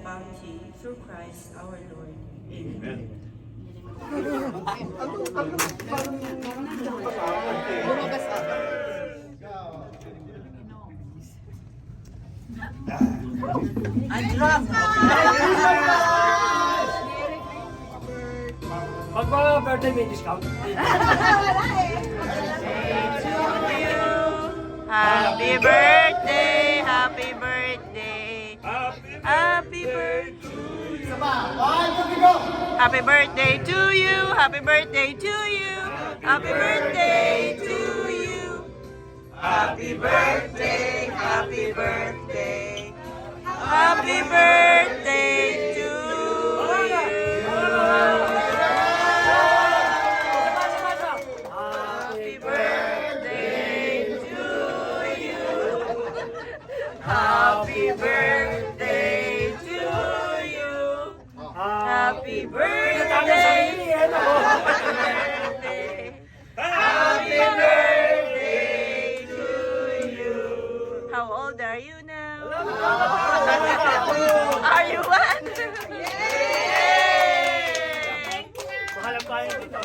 bounty through Christ our Lord. Amen. Amen. Pag mga birthday may discount. Happy birthday, happy birthday, happy birthday. Happy birthday to you, happy birthday to you, happy birthday to you. Happy birthday, happy birthday, happy birthday to you. Happy birthday to you. Happy birthday to you. Happy birthday. Happy birthday to you. How old are you now? Are you one? Yay! Mahalang bayan dito.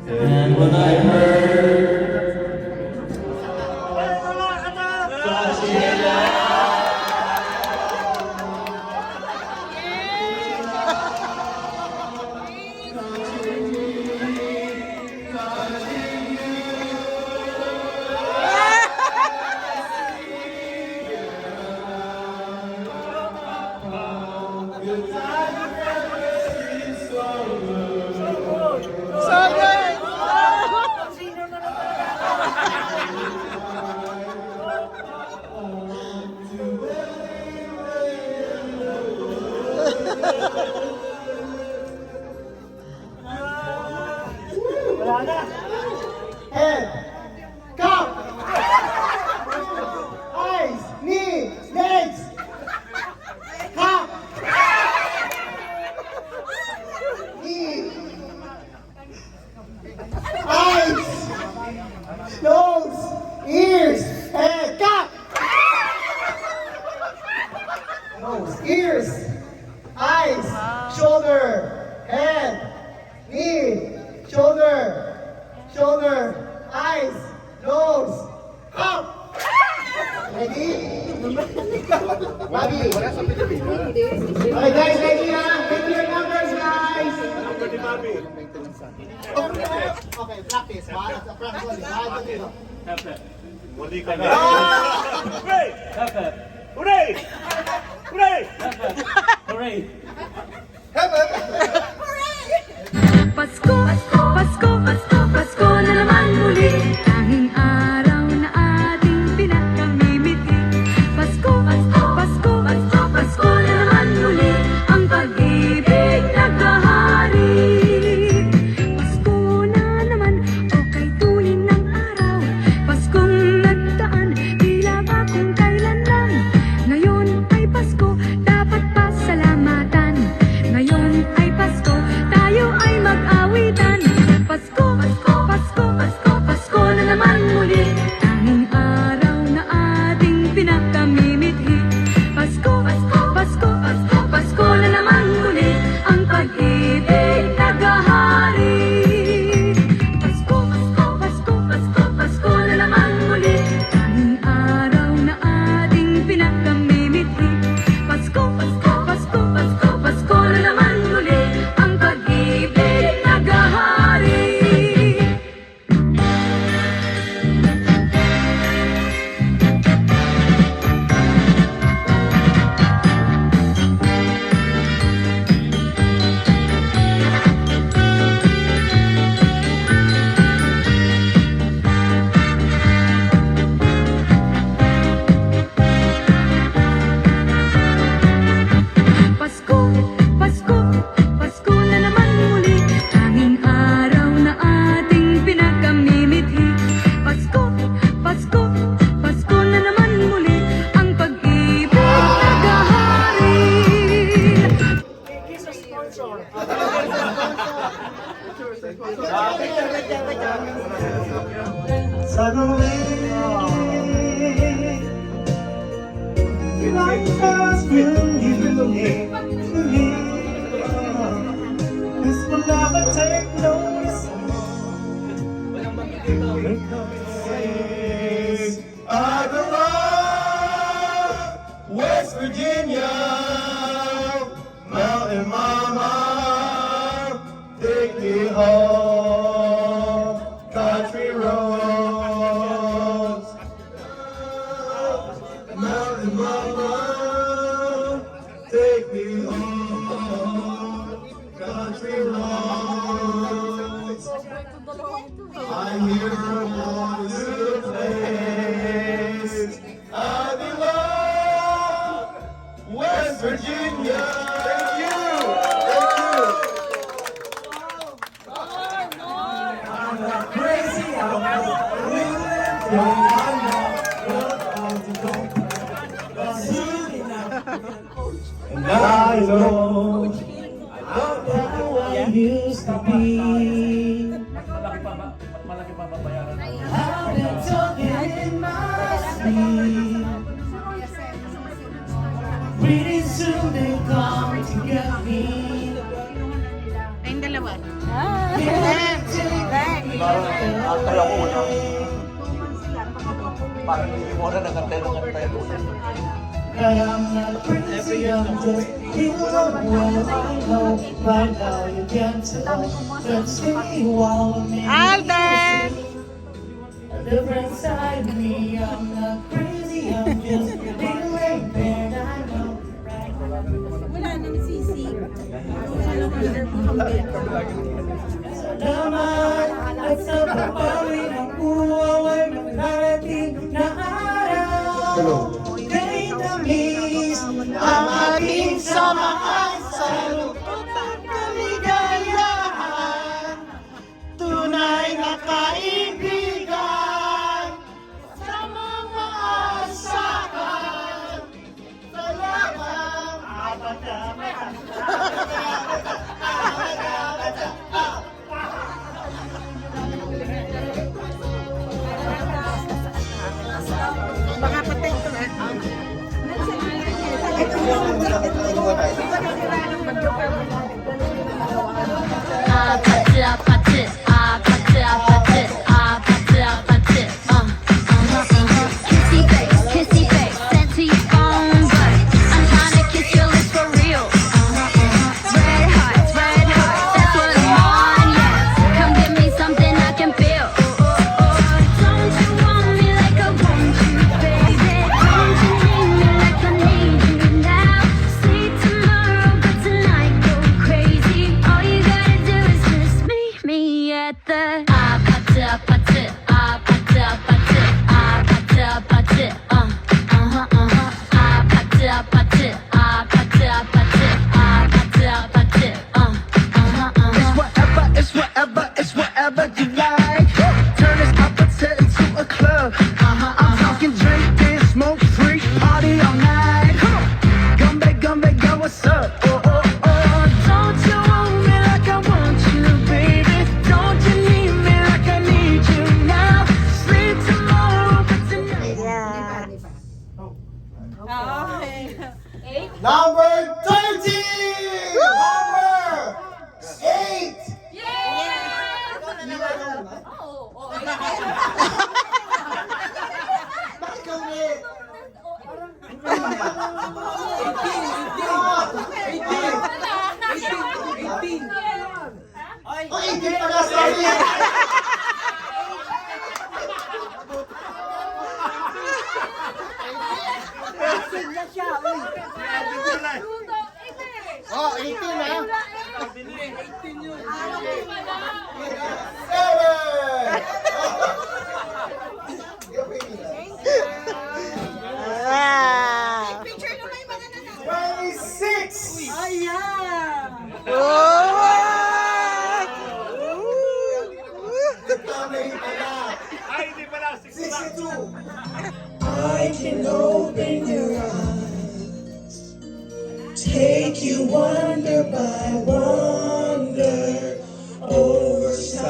And when I heard Wala na. Head, cup, eyes, knee, legs, cup, knee, eyes, nose, ears, head, cup, nose, ears, eyes, shoulder, head, knee, shoulder, eyes, nose, up. Ready? Bobby. Okay guys, ready na? Take your numbers guys. Number ni Bobby. Okay, practice. Practice only. Pepe. Muli ka na. Hooray! Pepe. Hooray! Hooray! Hooray! Pasko, Pasko, Pasko, Pasko, Pasko na naman muli. Tanging araw na ating pinakamimiti. Pasko, Pasko, Pasko, Pasko, Pasko na naman muli. Ang pag-ibig naghahari. Pasko na naman, o kay tuwin ng araw. Paskong nagdaan, tila ba kung kailan lang. Ngayon ay Pasko, dapat pasalamatan. Ngayon ay Pasko. Suddenly, life has been unique to me. This will never take notice. I belong West Virginia, Mountain Mama, take me home, country roads. Mountain Mama, take me home, country roads. I'm here for the place I belong, West Virginia. Thank you. I'm not crazy. I'm not and I know I'm not who I used to be. Malaki pa babayaran. I've been talking in my sleep. Pretty soon they come to get me. Kayong dalawa. But I'm not crazy, I'm just in love. Well, I know by now you can't tell. Just stay while me. Alden! A different side of me, I'm not crazy, I'm just feeling bad, I know. Wala na ni Sisi. Salamat at sa papawi ng buhay ng narating na araw. Kay tamis ang ating samahan sa lungkot at kaligayahan. Tunay na kaibigan sa mga asahan. Salamat. Baka patay ito eh. Kissy face, sent to your phone, but I'm tryna kiss your lips for real. Red hearts, that's what I'm on, yeah. Come give me something I can feel. Don't you want me like I want you, baby? Don't you need me like I need you now? Sleep tomorrow, but tonight go crazy. All you gotta do is just meet me at the It's whatever you like. Turn this opposite into a club. I'm talking drinking, smoke free, party all night. Come back, yo, what's up? Oh, oh, oh. Don't you want me like I want you, baby? Don't you need me like I need you now? Sleep tomorrow, but tonight. Number 30! Number 8! Bakit ka ulit? Oh, 18 pala, sorry! Oh, 18 na? 18 yun. 26! Ay, hindi pala. 62! I can open your eyes, take you wonder by wonder over time.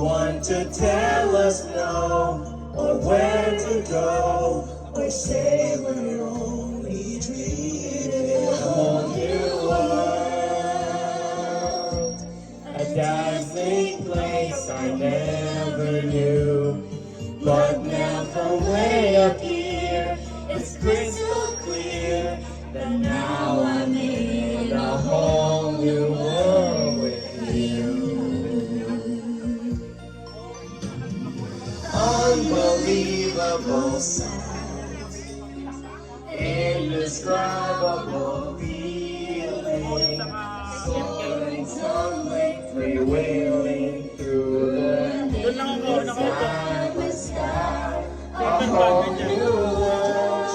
one to tell us no, or where to go, or say we're only dreaming. A whole new world, a dazzling place I never knew. But now from way up here, it's crystal clear that now I'm in a whole new world with you. Unbelievable sights, indescribable feeling, soaring, tumbling, freewheeling through the endless sky, a whole new world,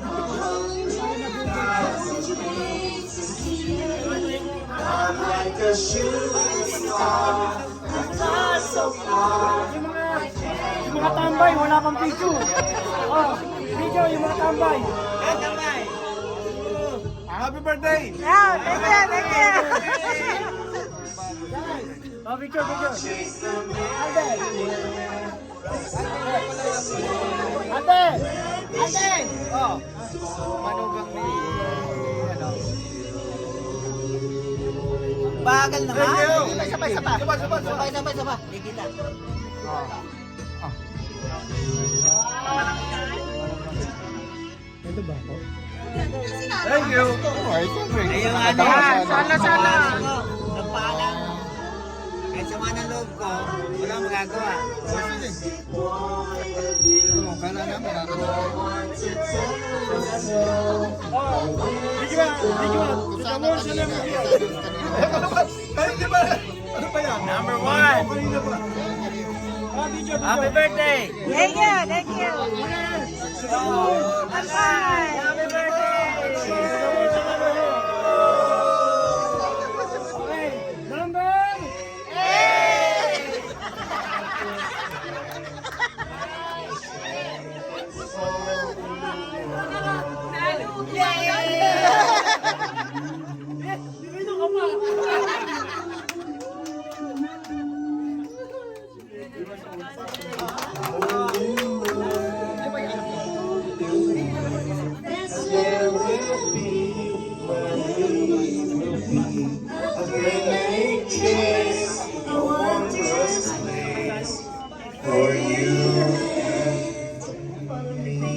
100,000 dreams to see. I'm like a shooting star, I fly so far. Yung mga tambay, wala pang picture. Oh, video yung mga tambay. Happy birthday! Yeah, thank you, thank you. Oh, picture. Ate! Oh, manugang ni, ano. Bagal na Thank you. Sabay. Sabay. Hindi kita. Thank you! Ayun, ano. Sala. Nagpaalam. Kahit sama ng loob ko, wala magagawa. Number 1. Happy birthday! Thank you, thank you. Bye. Happy birthday! Okay, number 8! There will be, where we will be, a great kiss, a wondrous place for you and for me.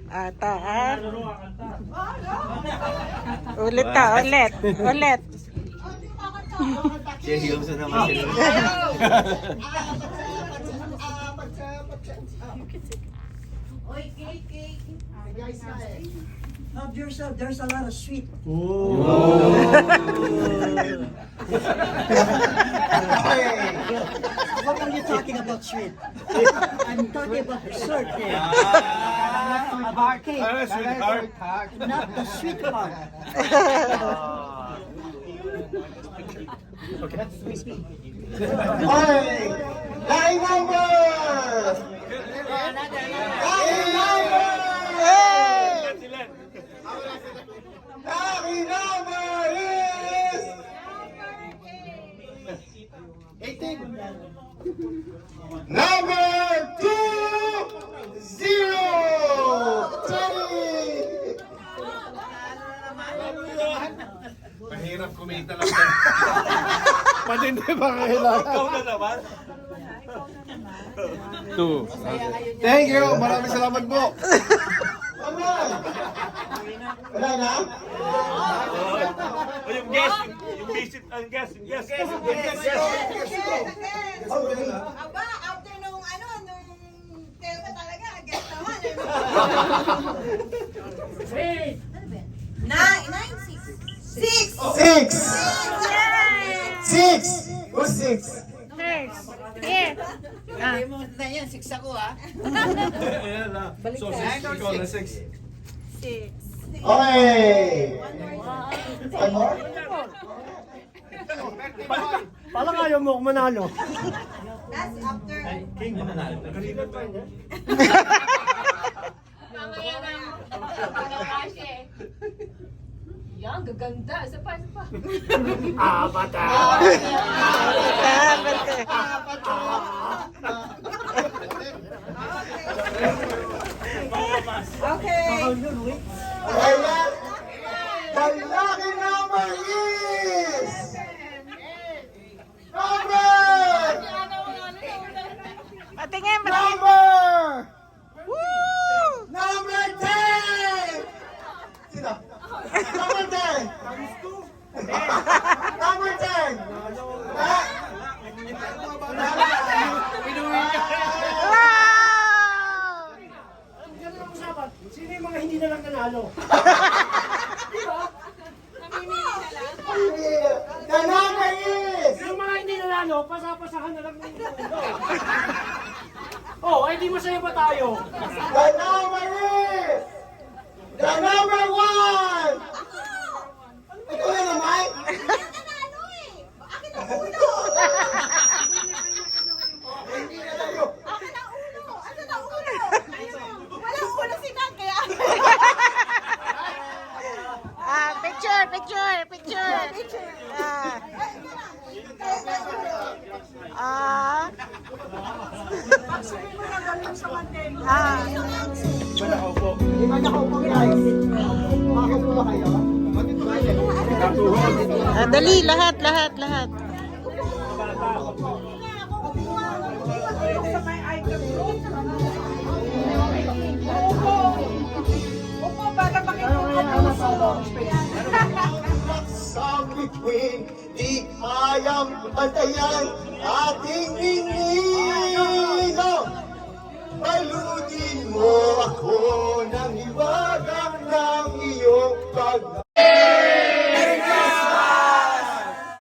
Ata, ah. Ulit. Seryoso naman sila. Help yourself, there's a lot of sweet. What are you talking about sweet? I'm talking about dessert here. About cake. Sweetheart. Not the sweet part. Hey! Line number! Line number! Lucky number is 18. Number 20. Mahirap kumita lang. Matindi ba kailangan? Ikaw na naman. 2. Thank you. Maraming salamat po. Wala na? Yung guest, yung visit, ang guest. Aba, after nung Telma talaga, guess naman. Six. Who's 6? Hindi mo na yan, 6 ako ha. So, 6. Ikaw na 6. 6. Okay. One more? Parang ayaw mo kung manalo. That's after. Mamaya na. Pagkakasya eh. Yan, gaganda. Isa pa, isa pa. Okay. Ayan. The lucky number is... Patingin, patingin. Number 10! Sino? Number 10! Number 10! Ha? Wow! Ganun ang usapan. Sino yung mga hindi na lang nanalo? The number is... Yung mga hindi nanalo, pasapasahan na lang ng mundo. Oh, ay di masaya ba tayo? The number is... The number 1! Ito na naman? Nanalo eh. Akin ang ulo. Hindi na tayo. Akin ang ulo. Akin ang ulo. Walang ulo si Nat, kaya picture, picture, picture. Dali, lahat. Sa bituin, di kayang pantayan ating ninino. Palutin mo ako ng hiwagang ng iyong pag